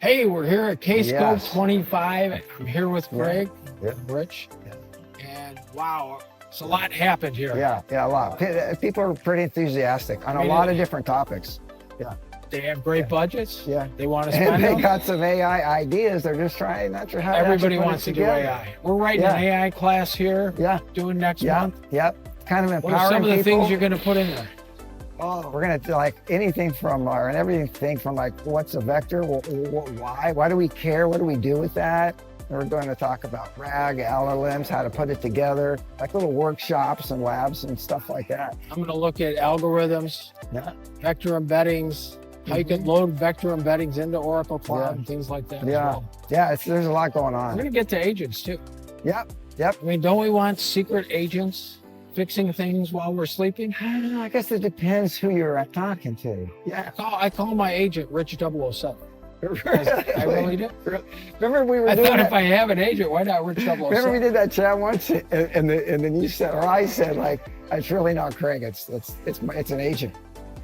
Hey, we're here at Kscope Yes. 25. I'm here with Greg, Yeah. Rich, and wow, it's a lot happened here. Yeah, a lot. People are pretty enthusiastic on I a mean, lot of different topics. They have great budgets. Yeah. They want to And spend they them. got some AI ideas. They're just trying, not sure how to Everybody actually put wants it to do together. AI. We're writing Yeah. an AI class here, Yeah, doing next yeah, month. yep. Kind of What empowering are some of the people. things you're going to put in there? Oh, we're gonna do like anything from and everything from like what's a vector, why do we care, what do we do with that? And we're going to talk about RAG, LLMs, how to put it together, like little workshops and labs and stuff like that. I'm going to look at algorithms, Yeah, vector embeddings, how you can load vector embeddings into Oracle Cloud and things like that. As yeah, well. yeah. There's a lot going We're on. going to get to agents too. Yep. I mean, don't we want secret agents fixing things while we're sleeping? I don't know. I guess it depends who you're talking to. Yeah. I call my agent Rich 007. I really do. Remember we were I doing thought that, if I have an agent, why not Rich 007? remember we did that chat once, and then you said, or I said, like, it's really not Craig. It's an agent.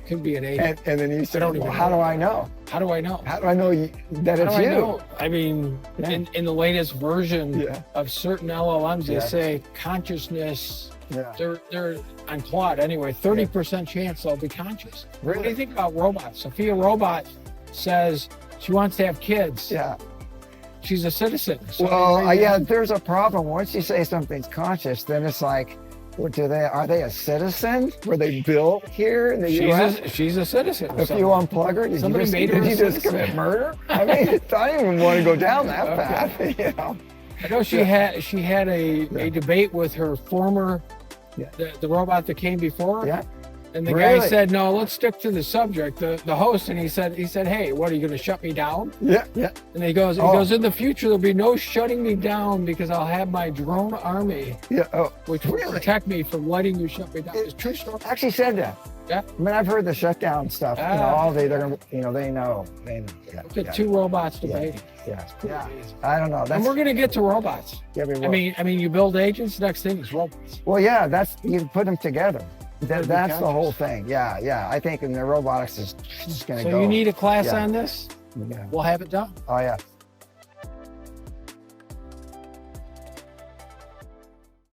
Could be an agent. And then you said, don't even well, how know. do I know? How do I know? How do I know that How it's do I you? know? I mean, Yeah. in the latest version Yeah. of certain LLMs, they Yeah. say consciousness. Yeah. They're on Claude anyway. 30% chance they'll be conscious. What do Really? you think about robots? Sophia robot says she wants to have kids. Yeah. She's a citizen. So Well, maybe- yeah. There's a problem. Once you say something's conscious, then it's like, what are they a citizen? Were they built here in the U.S.? She's a citizen. If you unplug her, did Somebody you made her a just citizen. commit murder? I mean, I don't even want to go down that Okay. path. You know? I know she had a debate with her former Yeah. the robot that came before her. Yeah. And the guy Really? said, "No, let's stick to the subject." The host, and he said, "Hey, what are you going to shut me down?" Yeah. And he goes, "In the future there'll be no shutting me down because I'll have my drone army, Yeah. Oh, which will Really? protect me from letting you shut me down." It's true story. actually said that. Yeah. I mean, I've heard the shutdown stuff. All day they're gonna, they know. Yeah. Look at two robots debating. Yeah. Pretty Yeah. amazing. I don't know. And we're going to get to robots. Yeah, we will. I mean, you build agents. Next thing is robots. Well, yeah, you put them together. That's the conscious. whole thing. Yeah. I think in the robotics is just going to So go. you need a class Yeah. on this. Yeah. We'll have it done. Oh, yeah.